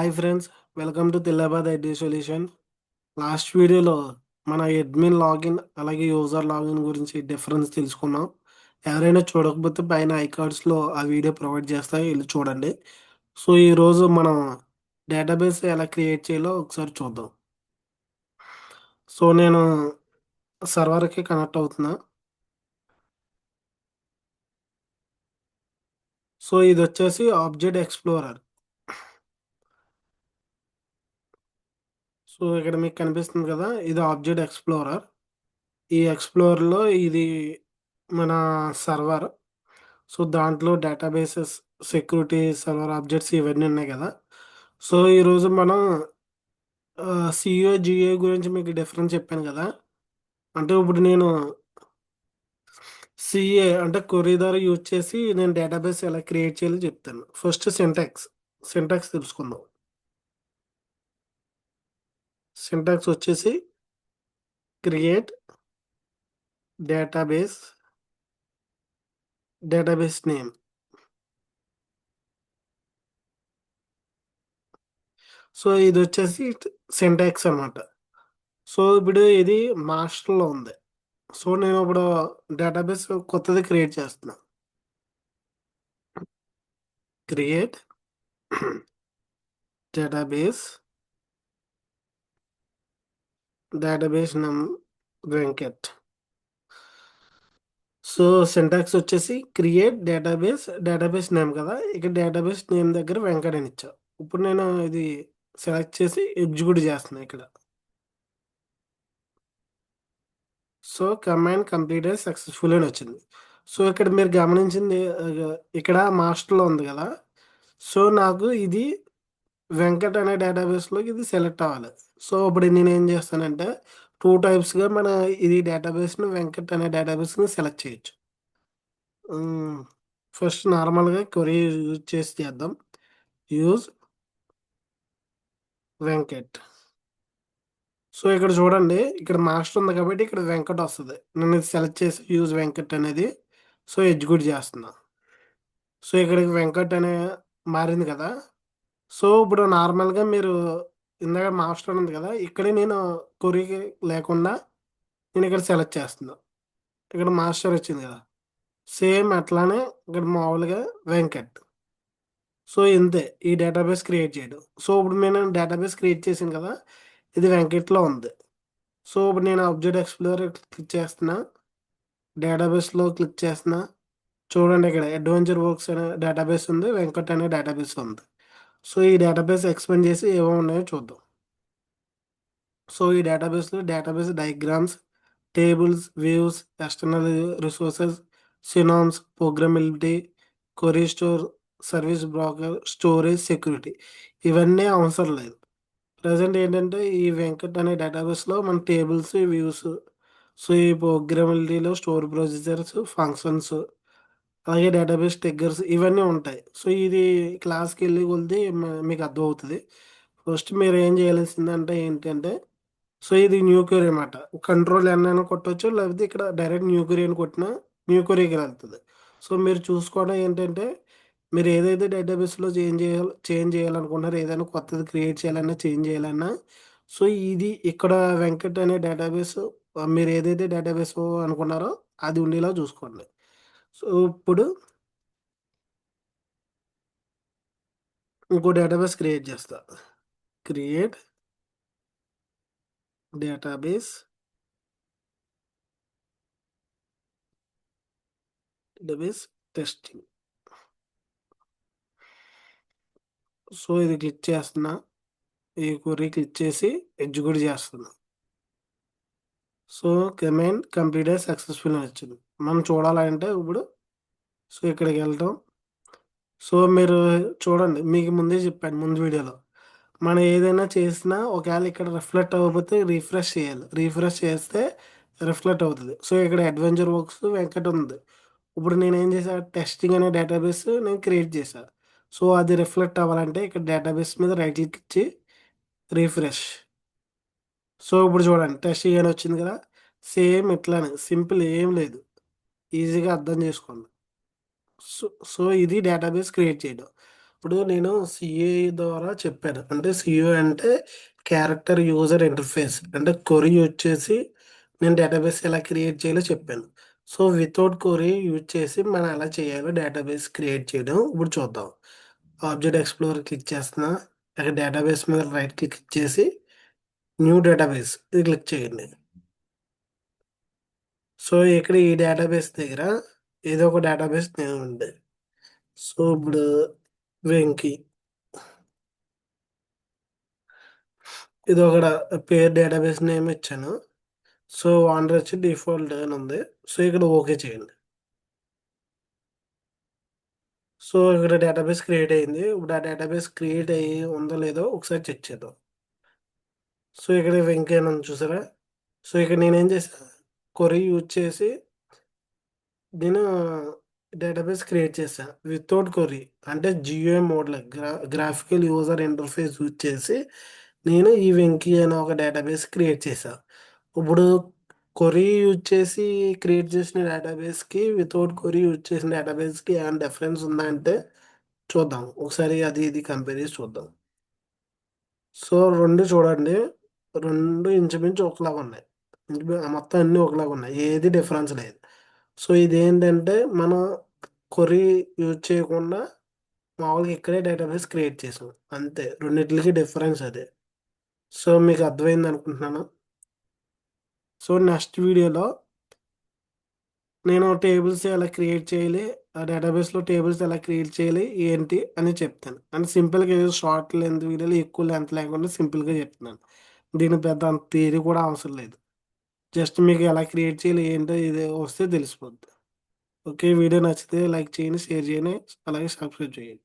Hi friends, welcome to Tellabad IT solution. Last వీడియోలో మన admin login అలాగే యూజర్ లాగిన్ గురించి డిఫరెన్స్ తెలుసుకున్నాం. ఎవరైనా చూడకపోతే పైన ఐకార్డ్స్లో ఆ వీడియో ప్రొవైడ్ చేస్తా, వెళ్ళి చూడండి. సో ఈరోజు మనం డేటాబేస్ ఎలా క్రియేట్ చేయాలో ఒకసారి చూద్దాం. సో నేను సర్వర్కి కనెక్ట్ అవుతున్నా. సో ఇది వచ్చేసి ఆబ్జెక్ట్ ఎక్స్ప్లోరర్. సో ఇక్కడ మీకు కనిపిస్తుంది కదా, ఇది ఆబ్జెక్ట్ ఎక్స్ప్లోరర్. ఈ ఎక్స్ప్లోరర్లో ఇది మన సర్వర్. సో దాంట్లో డేటాబేసెస్, సెక్యూరిటీ, సర్వర్ ఆబ్జెక్ట్స్ ఇవన్నీ ఉన్నాయి కదా. సో ఈరోజు మనం సిఓ జిఓ గురించి మీకు డిఫరెన్స్ చెప్పాను కదా. అంటే ఇప్పుడు నేను సిఏ అంటే కొరీ ద్వారా యూజ్ చేసి నేను డేటాబేస్ ఎలా క్రియేట్ చేయాలో చెప్తాను. ఫస్ట్ సింటాక్స్ తెలుసుకుందాం. సింటాక్స్ వచ్చేసి create database, database name. So ఇది వచ్చేసి సింటాక్స్ అన్నమాట. సో ఇప్పుడు ఇది మాస్టర్లో ఉంది. సో నేను ఇప్పుడు డేటాబేస్ కొత్తది క్రియేట్ చేస్తున్నా. Create database, database name Venkat. So syntax వచ్చేసి క్రియేట్ డేటాబేస్, డేటాబేస్ నేమ్ కదా, ఇక డేటాబేస్ నేమ్ దగ్గర వెంకట్ అని ఇచ్చా. ఇప్పుడు నేను ఇది సెలెక్ట్ చేసి ఎగ్జిక్యూట్ చేస్తున్నా ఇక్కడ. సో కమాండ్ కంప్లీటెడ్ సక్సెస్ఫుల్ అని వచ్చింది. సో ఇక్కడ మీరు గమనించింది ఇక్కడ మాస్టర్లో ఉంది కదా. సో నాకు ఇది వెంకట్ అనే డేటాబేస్లోకి ఇది సెలెక్ట్ అవ్వాలి. సో ఇప్పుడు నేను ఏం చేస్తానంటే టూ టైప్స్గా మన ఇది డేటాబేస్ను వెంకట్ అనే డేటాబేస్ని సెలెక్ట్ చేయొచ్చు. ఫస్ట్ నార్మల్గా క్వరీ యూజ్ చేసి చేద్దాం. యూజ్ వెంకట్. సో ఇక్కడ చూడండి, ఇక్కడ మాస్టర్ ఉంది కాబట్టి ఇక్కడ వెంకట్ వస్తుంది. నేను ఇది సెలెక్ట్ చేసి యూజ్ వెంకట్ అనేది సో ఎగ్జిక్యూట్ చేస్తున్నా. సో ఇక్కడికి వెంకట్ అనే మారింది కదా. సో ఇప్పుడు నార్మల్గా మీరు ఇందాక మాస్టర్ ఉంది కదా, ఇక్కడే నేను కొరికి లేకుండా నేను ఇక్కడ సెలెక్ట్ చేస్తున్నా. ఇక్కడ మాస్టర్ వచ్చింది కదా, సేమ్ అట్లానే ఇక్కడ మామూలుగా వెంకట్. సో ఇంతే ఈ డేటాబేస్ క్రియేట్ చేయడం. సో ఇప్పుడు నేను డేటాబేస్ క్రియేట్ చేశాను కదా, ఇది వెంకట్లో ఉంది. సో ఇప్పుడు నేను ఆబ్జెక్ట్ ఎక్స్ప్లోరర్ క్లిక్ చేస్తున్నా, డేటాబేస్లో క్లిక్ చేస్తున్నా. చూడండి ఇక్కడ అడ్వెంచర్ వర్క్స్ అనే డేటాబేస్ ఉంది, వెంకట్ అనే డేటాబేస్ ఉంది. సో ఈ డేటాబేస్ ఎక్స్పెండ్ చేసి ఏమో ఉన్నాయో చూద్దాం. సో ఈ డేటాబేస్లో database diagrams, tables, views, external resources, synonyms, programmability, query store, service broker, storage, security ఇవన్నీ అవసరం లేదు. ప్రజెంట్ ఏంటంటే ఈ వెంకట్ అనే డేటాబేస్లో మన టేబుల్స్, వ్యూస్, సో ఈ ప్రోగ్రామబిలిటీలో స్టోర్ ప్రొసీజర్స్, ఫంక్షన్స్, అలాగే డేటాబేస్ ట్రిగ్గర్స్ ఇవన్నీ ఉంటాయి. సో ఇది క్లాస్కి వెళ్ళి కొలిది మీకు అర్థమవుతుంది. ఫస్ట్ మీరు ఏం చేయాల్సిందంటే ఏంటంటే, సో ఇది న్యూ క్వెరీ అనమాట. కంట్రోల్ ఎన్ అయినా కొట్టొచ్చు, లేకపోతే ఇక్కడ డైరెక్ట్ న్యూ క్వెరీ అని కొట్టినా న్యూ క్వెరీకి వెళ్తుంది. సో మీరు చూసుకోవడం ఏంటంటే, మీరు ఏదైతే డేటాబేస్లో చేంజ్ చేయాలనుకుంటున్నారో, ఏదైనా కొత్తది క్రియేట్ చేయాలన్నా, చేంజ్ చేయాలన్నా, సో ఇది ఇక్కడ వెంకట్ అనే డేటాబేస్, మీరు ఏదైతే డేటాబేస్ అనుకున్నారో అది ఉండేలా చూసుకోండి. సో ఇప్పుడు ఇంకో డేటాబేస్ క్రియేట్ చేస్తా. Create database, database testing. So ఇది క్లిక్ చేస్తున్నా, ఈ క్వెరీ క్లిక్ చేసి ఎగ్జిక్యూట్ చేస్తున్నా. సో కమాండ్ కంప్లీటెడ్ సక్సెస్ఫుల్ అని వచ్చింది. మనం చూడాలంటే ఇప్పుడు సో ఇక్కడికి వెళ్తాం. సో మీరు చూడండి, మీకు ముందే చెప్పాను ముందు వీడియోలో, మనం ఏదైనా చేసినా ఒకవేళ ఇక్కడ రిఫ్లెక్ట్ అవ్వకపోతే రీఫ్రెష్ చేయాలి. రీఫ్రెష్ చేస్తే రిఫ్లెక్ట్ అవుతుంది. సో ఇక్కడ అడ్వెంచర్ వర్క్స్ వెంకట్ ఉంది. ఇప్పుడు నేను ఏం చేశాను, టెస్టింగ్ అనే డేటాబేస్ నేను క్రియేట్ చేశాను. సో అది రిఫ్లెక్ట్ అవ్వాలంటే ఇక్కడ డేటాబేస్ మీద రైట్ క్లిక్ ఇచ్చి రీఫ్రెష్. సో ఇప్పుడు చూడండి టెస్టింగ్ అని వచ్చింది కదా. సేమ్ ఇట్లానే సింపుల్, ఏం లేదు, ఈజీగా అర్థం చేసుకోండి. సో సో ఇది డేటాబేస్ క్రియేట్ చేయడం. ఇప్పుడు నేను సిఏ ద్వారా చెప్పాను. అంటే సిఓ అంటే క్యారెక్టర్ యూజర్ ఇంటర్ఫేస్. అంటే క్వరీ యూజ్ చేసి నేను డేటాబేస్ ఎలా క్రియేట్ చేయాలో చెప్పాను. సో వితౌట్ క్వరీ యూజ్ చేసి మనం ఎలా చేయాలో డేటాబేస్ క్రియేట్ చేయడం ఇప్పుడు చూద్దాం. ఆబ్జెక్ట్ ఎక్స్ప్లోరర్ క్లిక్ చేస్తున్నా. అక్కడ డేటాబేస్ మీద రైట్ క్లిక్ చేసి న్యూ డేటాబేస్ ఇది క్లిక్ చేయండి. సో ఇక్కడ ఈ డేటాబేస్ దగ్గర ఏదో ఒక డేటాబేస్ నేమ్ ఉంది. సో ఇప్పుడు వెంకి ఇది ఒక పేరు డేటాబేస్ నేమ్ ఇచ్చాను. సో ఓనర్ వచ్చి డిఫాల్ట్ అని ఉంది. సో ఇక్కడ ఓకే చేయండి. సో ఇక్కడ డేటాబేస్ క్రియేట్ అయింది. ఇప్పుడు ఆ డేటాబేస్ క్రియేట్ అయ్యి ఉందో లేదో ఒకసారి చెక్ చేద్దాం. సో ఇక్కడ వెంకీ అని ఉంది చూసారా. సో ఇక్కడ నేనేం చేశాను, కొరీ యూజ్ చేసి నేను డేటాబేస్ క్రియేట్ చేశాను వితౌట్ కొరీ. అంటే జియో మోడ్లో గ్రాఫికల్ యూజర్ ఇంటర్ఫేస్ యూజ్ చేసి నేను ఈ వెంకీ అనే ఒక డేటాబేస్ క్రియేట్ చేశాను. ఇప్పుడు కొరీ యూజ్ చేసి క్రియేట్ చేసిన డేటాబేస్కి వితౌట్ కొరీ యూజ్ చేసిన డేటాబేస్కి ఏమైనా డిఫరెన్స్ ఉందా అంటే చూద్దాం. ఒకసారి అది ఇది కంపేర్ చేసి చూద్దాం. సో రెండు చూడండి, రెండు ఇంచుమించు ఒకలాగా ఉన్నాయి. మొత్తం అన్నీ ఒకలాగా ఉన్నాయి, ఏది డిఫరెన్స్ లేదు. సో ఇదేంటంటే మనం కొరీ యూజ్ చేయకుండా మామూలుగా ఇక్కడే డేటాబేస్ క్రియేట్ చేసాం అంతే. రెండిట్లకి డిఫరెన్స్ అదే. సో మీకు అర్థమైంది అనుకుంటున్నాను. సో నెక్స్ట్ వీడియోలో నేను టేబుల్స్ ఎలా క్రియేట్ చేయాలి, ఆ డేటాబేస్లో టేబుల్స్ ఎలా క్రియేట్ చేయాలి ఏంటి అని చెప్తాను. అంటే సింపుల్గా ఏదో షార్ట్ లెంత్ వీడియోలు ఎక్కువ లెంత్ లేకుండా సింపుల్గా చెప్తున్నాను. దీని పెద్ద అంత థియరీ కూడా అవసరం లేదు. జస్ట్ మీకు ఎలా క్రియేట్ చేయాలి ఏంటో ఇది వస్తే తెలిసిపోద్ది. ఓకే, వీడియో నచ్చితే లైక్ చేయండి, షేర్ చేయండి, అలాగే సబ్స్క్రైబ్ చేయండి.